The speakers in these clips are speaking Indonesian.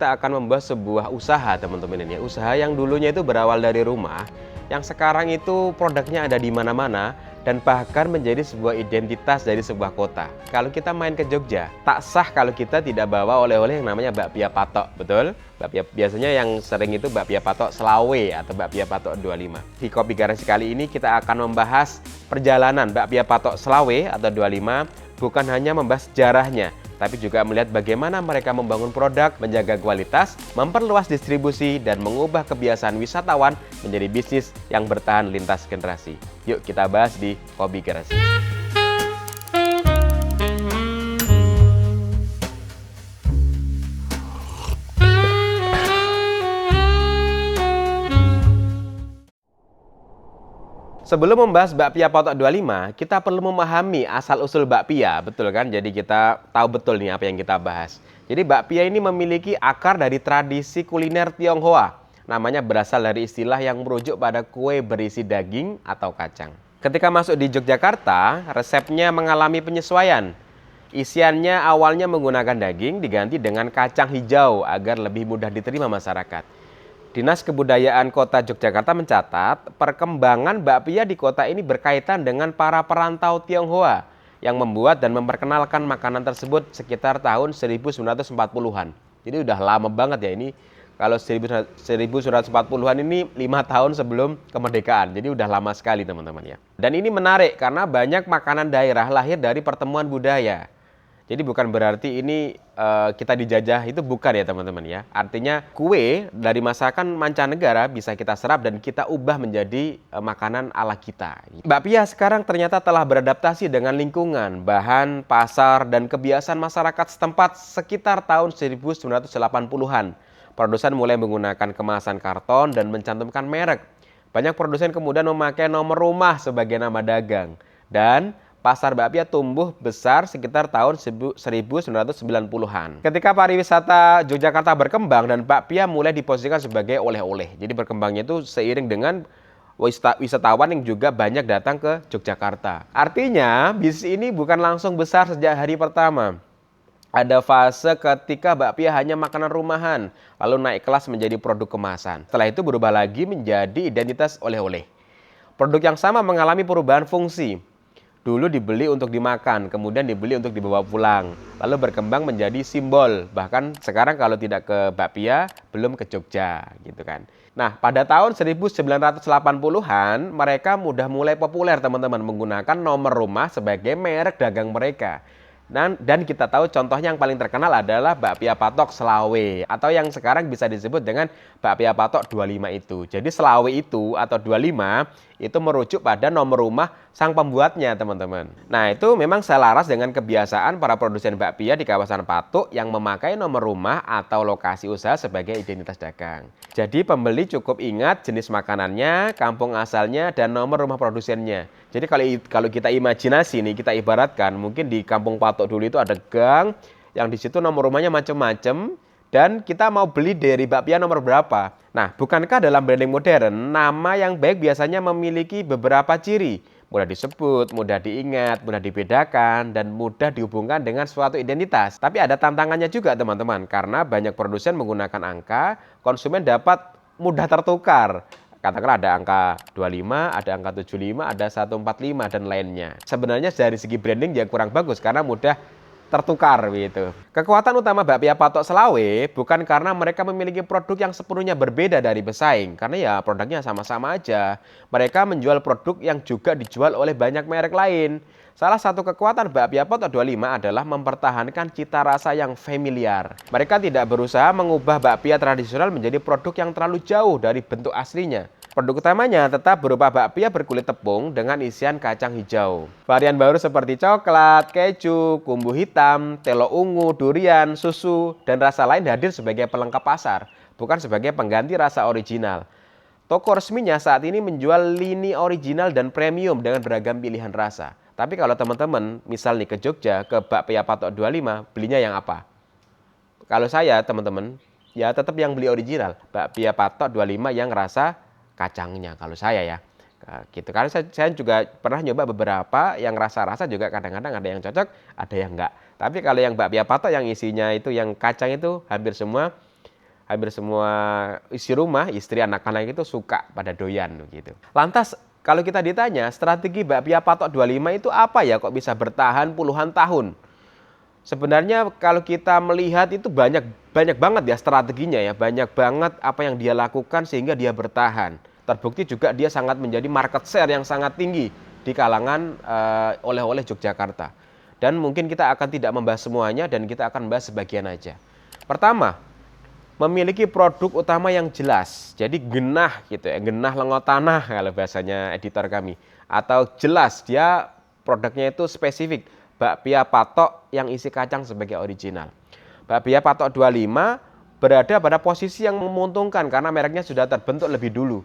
Kita akan membahas sebuah usaha teman-teman ini, usaha yang dulunya itu berawal dari rumah, yang sekarang itu produknya ada di mana-mana dan bahkan menjadi sebuah identitas dari sebuah kota. Kalau kita main ke Jogja, tak sah kalau kita tidak bawa oleh-oleh yang namanya bakpia patok, betul? Bakpia biasanya yang sering itu bakpia patok Selawe atau bakpia patok 25. Di Kopi Garasi kali ini kita akan membahas perjalanan bakpia patok Selawe atau 25, bukan hanya membahas sejarahnya, tapi juga melihat bagaimana mereka membangun produk, menjaga kualitas, memperluas distribusi, dan mengubah kebiasaan wisatawan menjadi bisnis yang bertahan lintas generasi. Yuk kita bahas di Kopi Garasi. Sebelum membahas bakpia patok 25, kita perlu memahami asal-usul bakpia, betul kan? Jadi kita tahu betul nih apa yang kita bahas. Jadi bakpia ini memiliki akar dari tradisi kuliner Tionghoa. Namanya berasal dari istilah yang merujuk pada kue berisi daging atau kacang. Ketika masuk di Yogyakarta, resepnya mengalami penyesuaian. Isiannya awalnya menggunakan daging diganti dengan kacang hijau agar lebih mudah diterima masyarakat. Dinas Kebudayaan Kota Yogyakarta mencatat perkembangan bakpia di kota ini berkaitan dengan para perantau Tionghoa yang membuat dan memperkenalkan makanan tersebut sekitar tahun 1940-an. Jadi udah lama banget ya ini. Kalau 1940-an ini 5 tahun sebelum kemerdekaan. Jadi udah lama sekali teman-teman ya. Dan ini menarik karena banyak makanan daerah lahir dari pertemuan budaya. Jadi bukan berarti ini kita dijajah, itu bukan ya teman-teman ya. Artinya kue dari masakan mancanegara bisa kita serap dan kita ubah menjadi makanan ala kita. Bakpia sekarang ternyata telah beradaptasi dengan lingkungan, bahan, pasar, dan kebiasaan masyarakat setempat sekitar tahun 1980-an. Produsen mulai menggunakan kemasan karton dan mencantumkan merek. Banyak produsen kemudian memakai nomor rumah sebagai nama dagang. Dan pasar bakpia tumbuh besar sekitar tahun 1990-an. Ketika pariwisata Yogyakarta berkembang dan bakpia mulai diposisikan sebagai oleh-oleh. Jadi berkembangnya itu seiring dengan wisatawan yang juga banyak datang ke Yogyakarta. Artinya bisnis ini bukan langsung besar sejak hari pertama. Ada fase ketika bakpia hanya makanan rumahan, lalu naik kelas menjadi produk kemasan. Setelah itu berubah lagi menjadi identitas oleh-oleh. Produk yang sama mengalami perubahan fungsi. Dulu dibeli untuk dimakan, kemudian dibeli untuk dibawa pulang, lalu berkembang menjadi simbol. Bahkan sekarang kalau tidak ke bakpia, belum ke Jogja, gitu kan. Nah, pada tahun 1980-an, mereka udah mulai populer teman-teman menggunakan nomor rumah sebagai merek dagang mereka. Dan kita tahu contohnya yang paling terkenal adalah bakpia patok Selawe atau yang sekarang bisa disebut dengan bakpia patok 25 itu. Jadi Selawe itu atau 25 itu merujuk pada nomor rumah sang pembuatnya teman-teman. Nah itu memang selaras dengan kebiasaan para produsen bakpia di kawasan Patok yang memakai nomor rumah atau lokasi usaha sebagai identitas dagang. Jadi pembeli cukup ingat jenis makanannya, kampung asalnya, dan nomor rumah produsennya. Jadi kalau kita imajinasi nih, kita ibaratkan mungkin di kampung Patok dulu itu ada gang yang di situ nomor rumahnya macam-macam dan kita mau beli dari bakpia nomor berapa. Nah, bukankah dalam branding modern nama yang baik biasanya memiliki beberapa ciri, mudah disebut, mudah diingat, mudah dibedakan, dan mudah dihubungkan dengan suatu identitas. Tapi ada tantangannya juga teman-teman, karena banyak produsen menggunakan angka, konsumen dapat mudah tertukar. Katakanlah ada angka 25, ada angka 75, ada 145 dan lainnya. Sebenarnya dari segi branding ya kurang bagus karena mudah tertukar gitu. Kekuatan utama bakpia patok Selawe bukan karena mereka memiliki produk yang sepenuhnya berbeda dari pesaing, karena ya produknya sama-sama aja. Mereka menjual produk yang juga dijual oleh banyak merek lain. Salah satu kekuatan bakpia patok 25 adalah mempertahankan cita rasa yang familiar. Mereka tidak berusaha mengubah bakpia tradisional menjadi produk yang terlalu jauh dari bentuk aslinya. Produk utamanya tetap berupa bakpia berkulit tepung dengan isian kacang hijau. Varian baru seperti coklat, keju, kumbu hitam, telo ungu, durian, susu, dan rasa lain hadir sebagai pelengkap pasar, bukan sebagai pengganti rasa original. Toko resminya saat ini menjual lini original dan premium dengan beragam pilihan rasa. Tapi kalau teman-teman misal nih ke Jogja, ke bakpia patok 25, belinya yang apa? Kalau saya teman-teman, ya tetap yang beli original. Bakpia patok 25 yang rasa kacangnya kalau saya ya. Gitu. Karena saya juga pernah nyoba beberapa yang rasa-rasa juga kadang-kadang ada yang cocok, ada yang enggak. Tapi kalau yang bakpia patok yang isinya itu yang kacang itu hampir semua hampir semua isi rumah, istri, anak-anak itu suka pada doyan gitu. Lantas kalau kita ditanya strategi bakpia patok 25 itu apa ya kok bisa bertahan puluhan tahun? Sebenarnya kalau kita melihat itu banyak banget ya strateginya ya, banyak banget apa yang dia lakukan sehingga dia bertahan. Terbukti juga dia sangat menjadi market share yang sangat tinggi di kalangan oleh-oleh Yogyakarta. Dan mungkin kita akan tidak membahas semuanya dan kita akan membahas sebagian aja. Pertama, memiliki produk utama yang jelas. Jadi genah gitu ya, genah lengot tanah kalau bahasanya editor kami. Atau jelas dia produknya itu spesifik, bakpia patok yang isi kacang sebagai original. Bakpia patok 25 berada pada posisi yang menguntungkan karena mereknya sudah terbentuk lebih dulu.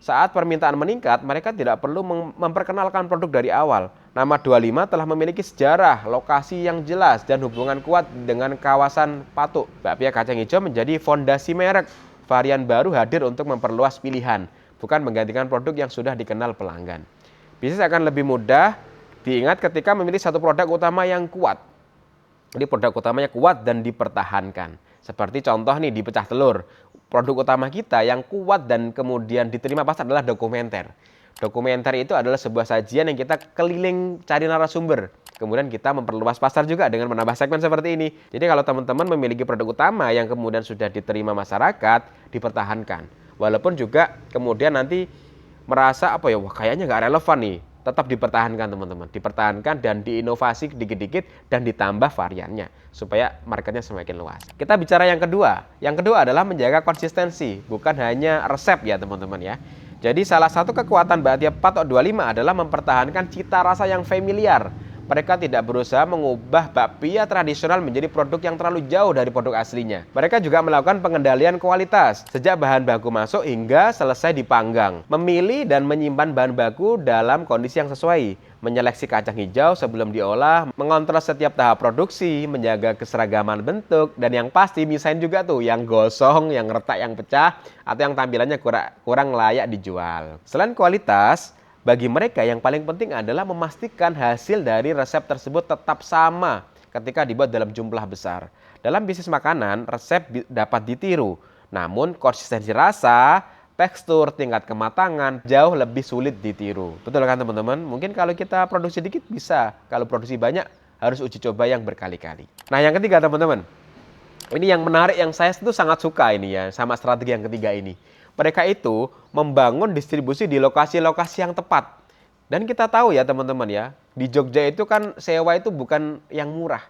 Saat permintaan meningkat, mereka tidak perlu memperkenalkan produk dari awal. Nama 25 telah memiliki sejarah, lokasi yang jelas, dan hubungan kuat dengan kawasan Patok. Bakpia kacang hijau menjadi fondasi merek. Varian baru hadir untuk memperluas pilihan, bukan menggantikan produk yang sudah dikenal pelanggan. Bisnis akan lebih mudah diingat ketika memilih satu produk utama yang kuat. Jadi produk utamanya kuat dan dipertahankan. Seperti contoh nih di pecah telur. Produk utama kita yang kuat dan kemudian diterima pasar adalah dokumenter. Dokumenter itu adalah sebuah sajian yang kita keliling cari narasumber. Kemudian kita memperluas pasar juga dengan menambah segmen seperti ini. Jadi kalau teman-teman memiliki produk utama yang kemudian sudah diterima masyarakat, dipertahankan. Walaupun juga kemudian nanti merasa apa ya, wah kayaknya nggak relevan nih. Tetap dipertahankan teman-teman, dipertahankan dan diinovasi dikit-dikit dan ditambah variannya supaya marketnya semakin luas. Kita bicara yang kedua. Yang kedua adalah menjaga konsistensi, bukan hanya resep ya teman-teman ya. Jadi salah satu kekuatan bakpia patok 25 adalah mempertahankan cita rasa yang familiar. Mereka tidak berusaha mengubah bakpia tradisional menjadi produk yang terlalu jauh dari produk aslinya. Mereka juga melakukan pengendalian kualitas, sejak bahan baku masuk hingga selesai dipanggang. Memilih dan menyimpan bahan baku dalam kondisi yang sesuai. Menyeleksi kacang hijau sebelum diolah, mengontrol setiap tahap produksi, menjaga keseragaman bentuk, dan yang pasti misahin juga tuh yang gosong, yang retak, yang pecah, atau yang tampilannya kurang layak dijual. Selain kualitas, bagi mereka yang paling penting adalah memastikan hasil dari resep tersebut tetap sama ketika dibuat dalam jumlah besar. Dalam bisnis makanan, resep dapat ditiru, namun konsistensi rasa, tekstur, tingkat kematangan jauh lebih sulit ditiru. Betul kan teman-teman? Mungkin kalau kita produksi dikit bisa, kalau produksi banyak harus uji coba yang berkali-kali. Nah yang ketiga teman-teman, ini yang menarik yang saya itu sangat suka ini ya sama strategi yang ketiga ini. Mereka itu membangun distribusi di lokasi-lokasi yang tepat. Dan kita tahu ya teman-teman ya, di Jogja itu kan sewa itu bukan yang murah,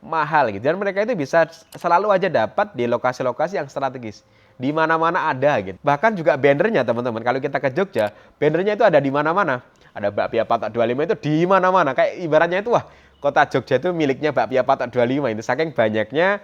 mahal gitu. Dan mereka itu bisa selalu aja dapat di lokasi-lokasi yang strategis. Di mana-mana ada gitu. Bahkan juga bannernya teman-teman, kalau kita ke Jogja, bannernya itu ada di mana-mana. Ada bakpia patok 25 itu di mana-mana. Kayak ibaratnya itu wah, kota Jogja itu miliknya bakpia patok 25 itu saking banyaknya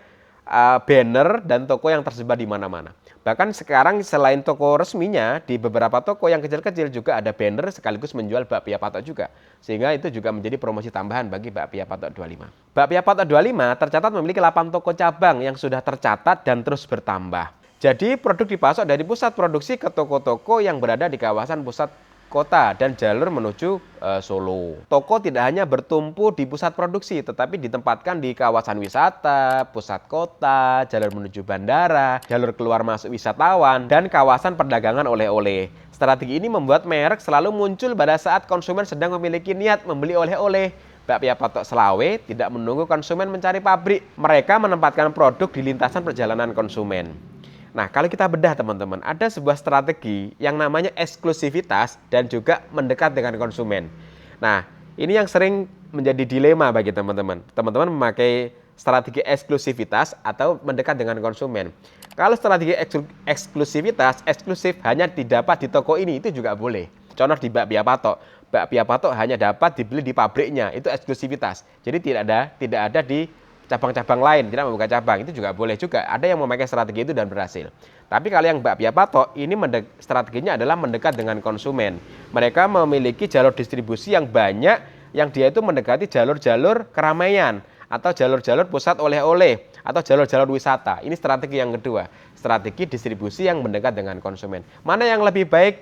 banner dan toko yang tersebar di mana-mana. Bahkan sekarang selain toko resminya, di beberapa toko yang kecil-kecil juga ada banner sekaligus menjual bakpia patok juga. Sehingga itu juga menjadi promosi tambahan bagi bakpia patok 25. Bakpia patok 25 tercatat memiliki 8 toko cabang yang sudah tercatat dan terus bertambah. Jadi produk dipasok dari pusat produksi ke toko-toko yang berada di kawasan pusat kota dan jalur menuju Solo. Toko tidak hanya bertumpu di pusat produksi, tetapi ditempatkan di kawasan wisata, pusat kota, jalur menuju bandara, jalur keluar masuk wisatawan, dan kawasan perdagangan oleh-oleh. Strategi ini membuat merek selalu muncul pada saat konsumen sedang memiliki niat membeli oleh-oleh. Bakpia patok Selawe tidak menunggu konsumen mencari pabrik. Mereka menempatkan produk di lintasan perjalanan konsumen. Nah, kalau kita bedah teman-teman, ada sebuah strategi yang namanya eksklusivitas dan juga mendekat dengan konsumen. Nah, ini yang sering menjadi dilema bagi teman-teman. Teman-teman memakai strategi eksklusivitas atau mendekat dengan konsumen. Kalau strategi eksklusivitas, eksklusif hanya didapat di toko ini, itu juga boleh. Contoh di bakpia patok. Bakpia patok hanya dapat dibeli di pabriknya, itu eksklusivitas. Jadi tidak ada di cabang-cabang lain, tidak membuka cabang, itu juga boleh juga. Ada yang memakai strategi itu dan berhasil. Tapi kalau yang bakpia patok, ini strateginya adalah mendekat dengan konsumen. Mereka memiliki jalur distribusi yang banyak, yang dia itu mendekati jalur-jalur keramaian, atau jalur-jalur pusat oleh-oleh, atau jalur-jalur wisata. Ini strategi yang kedua, strategi distribusi yang mendekat dengan konsumen. Mana yang lebih baik?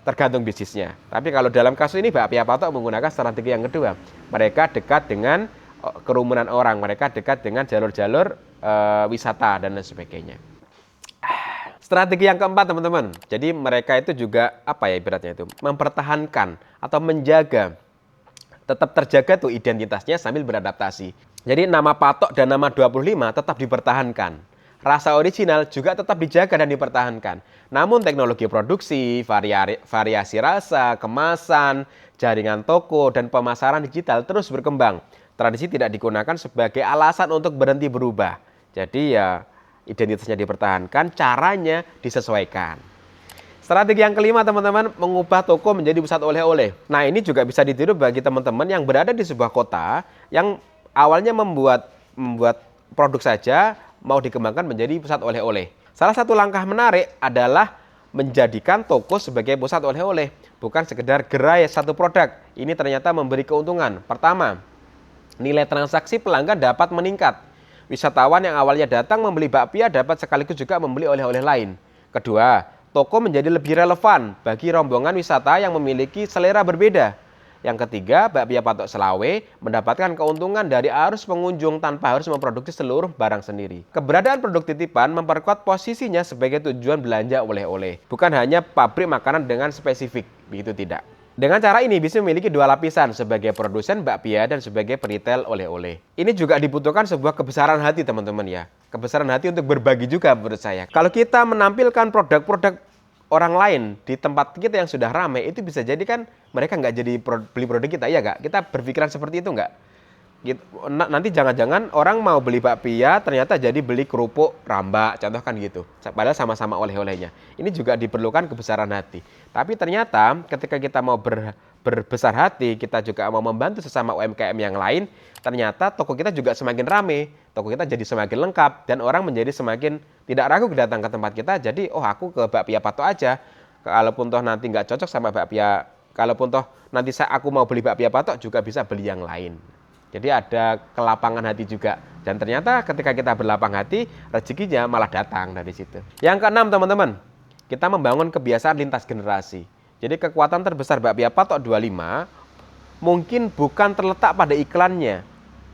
Tergantung bisnisnya. Tapi kalau dalam kasus ini bakpia patok menggunakan strategi yang kedua. Mereka dekat dengan kerumunan orang, mereka dekat dengan jalur-jalur wisata dan lain sebagainya. Strategi yang keempat, teman-teman. Jadi mereka itu juga apa ya ibaratnya itu, mempertahankan atau menjaga, tetap terjaga tuh identitasnya sambil beradaptasi. Jadi nama patok dan nama 25 tetap dipertahankan. Rasa original juga tetap dijaga dan dipertahankan. Namun teknologi produksi, variasi rasa, kemasan, jaringan toko, dan pemasaran digital terus berkembang. Tradisi tidak digunakan sebagai alasan untuk berhenti berubah. Jadi ya identitasnya dipertahankan, caranya disesuaikan. Strategi yang kelima, teman-teman, mengubah toko menjadi pusat oleh-oleh. Nah, ini juga bisa ditiru bagi teman-teman yang berada di sebuah kota yang awalnya membuat produk saja, mau dikembangkan menjadi pusat oleh-oleh. Salah satu langkah menarik adalah menjadikan toko sebagai pusat oleh-oleh, bukan sekedar gerai satu produk. Ini ternyata memberi keuntungan. Pertama, nilai transaksi pelanggan dapat meningkat. Wisatawan yang awalnya datang membeli bakpia dapat sekaligus juga membeli oleh-oleh lain. Kedua, toko menjadi lebih relevan bagi rombongan wisata yang memiliki selera berbeda. Yang ketiga, Bakpia Patok Selawe mendapatkan keuntungan dari arus pengunjung tanpa harus memproduksi seluruh barang sendiri. Keberadaan produk titipan memperkuat posisinya sebagai tujuan belanja oleh-oleh, bukan hanya pabrik makanan dengan spesifik, begitu tidak. Dengan cara ini bisa memiliki dua lapisan, sebagai produsen bakpia dan sebagai peritel oleh-oleh. Ini juga dibutuhkan sebuah kebesaran hati, teman-teman ya. Kebesaran hati untuk berbagi juga menurut saya. Kalau kita menampilkan produk-produk orang lain di tempat kita yang sudah ramai, itu bisa jadi kan mereka nggak jadi beli produk kita, ya nggak? Kita berpikiran seperti itu nggak? Gitu. Nanti jangan-jangan orang mau beli bakpia ternyata jadi beli kerupuk rambak, contoh kan gitu. Padahal sama-sama oleh-olehnya. Ini juga diperlukan kebesaran hati. Tapi ternyata ketika kita mau berbesar hati, kita juga mau membantu sesama UMKM yang lain, ternyata toko kita juga semakin ramai, toko kita jadi semakin lengkap, dan orang menjadi semakin tidak ragu datang ke tempat kita. Jadi, oh aku ke Bakpia Patok aja. Kalaupun toh nanti nggak cocok sama bakpia, kalaupun toh nanti aku mau beli Bakpia Patok juga bisa beli yang lain. Jadi ada kelapangan hati juga. Dan ternyata ketika kita berlapang hati, rezekinya malah datang dari situ. Yang keenam, teman-teman, kita membangun kebiasaan lintas generasi. Jadi kekuatan terbesar Bakpia Patok 25 mungkin bukan terletak pada iklannya.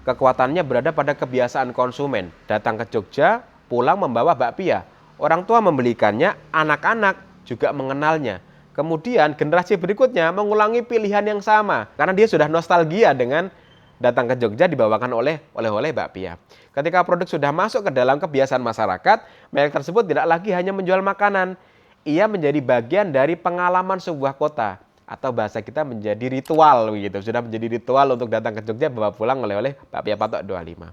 Kekuatannya berada pada kebiasaan konsumen. Datang ke Jogja, pulang membawa bakpia. Orang tua membelikannya, anak-anak juga mengenalnya. Kemudian generasi berikutnya mengulangi pilihan yang sama. Karena dia sudah nostalgia dengan datang ke Jogja dibawakan oleh-oleh bakpia. Ketika produk sudah masuk ke dalam kebiasaan masyarakat, merek tersebut tidak lagi hanya menjual makanan. Ia menjadi bagian dari pengalaman sebuah kota. Atau bahasa kita menjadi ritual begitu. Sudah menjadi ritual untuk datang ke Jogja bawa pulang oleh-oleh Bakpia Patok 25.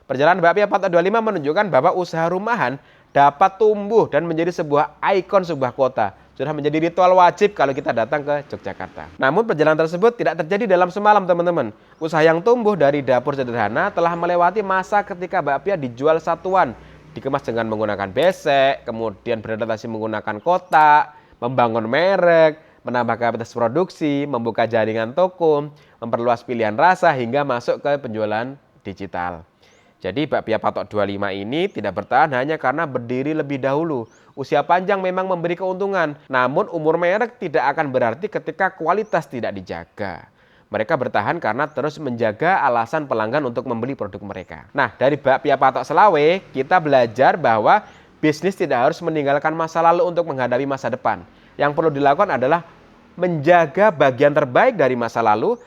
Perjalanan Bakpia Patok 25 menunjukkan bahwa usaha rumahan dapat tumbuh dan menjadi sebuah ikon sebuah kota. Sudah menjadi ritual wajib kalau kita datang ke Yogyakarta. Namun perjalanan tersebut tidak terjadi dalam semalam, teman-teman. Usaha yang tumbuh dari dapur sederhana telah melewati masa ketika bakpia dijual satuan, dikemas dengan menggunakan besek, kemudian beradaptasi menggunakan kotak, membangun merek, menambah kapasitas produksi, membuka jaringan toko, memperluas pilihan rasa hingga masuk ke penjualan digital. Jadi Bakpia Patok 25 ini tidak bertahan hanya karena berdiri lebih dahulu. Usia panjang memang memberi keuntungan, namun umur merek tidak akan berarti ketika kualitas tidak dijaga. Mereka bertahan karena terus menjaga alasan pelanggan untuk membeli produk mereka. Nah, dari Bakpia Patok Selawe, kita belajar bahwa bisnis tidak harus meninggalkan masa lalu untuk menghadapi masa depan. Yang perlu dilakukan adalah menjaga bagian terbaik dari masa lalu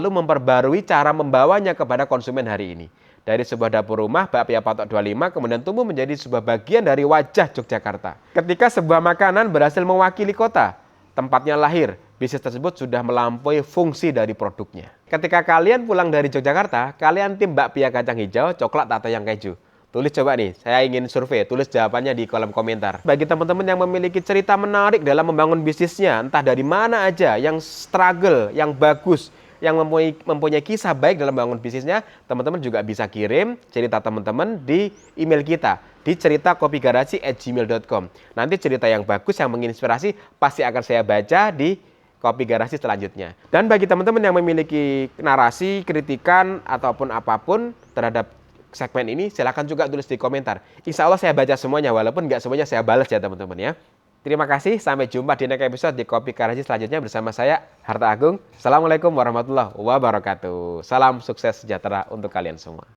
memperbarui cara membawanya kepada konsumen hari ini. Dari sebuah dapur rumah, Bakpia Patok 25 kemudian tumbuh menjadi sebuah bagian dari wajah Yogyakarta. Ketika sebuah makanan berhasil mewakili kota, tempatnya lahir, bisnis tersebut sudah melampaui fungsi dari produknya. Ketika kalian pulang dari Yogyakarta, kalian tim bakpia kacang hijau, coklat atau yang keju? Tulis coba nih, saya ingin survei, tulis jawabannya di kolom komentar. Bagi teman-teman yang memiliki cerita menarik dalam membangun bisnisnya, entah dari mana aja, yang struggle, yang bagus, yang mempunyai kisah baik dalam membangun bisnisnya, teman-teman juga bisa kirim cerita teman-teman di email kita di ceritakopigarasi@gmail.com. Nanti cerita yang bagus, yang menginspirasi pasti akan saya baca di Kopi Garasi selanjutnya. Dan bagi teman-teman yang memiliki narasi, kritikan, ataupun apapun terhadap segmen ini, silakan juga tulis di komentar. Insya Allah saya baca semuanya, walaupun nggak semuanya saya balas ya teman-teman ya. Terima kasih, sampai jumpa di next episode di Kopi Garasi selanjutnya bersama saya, Harta Agung. Assalamualaikum warahmatullahi wabarakatuh. Salam sukses sejahtera untuk kalian semua.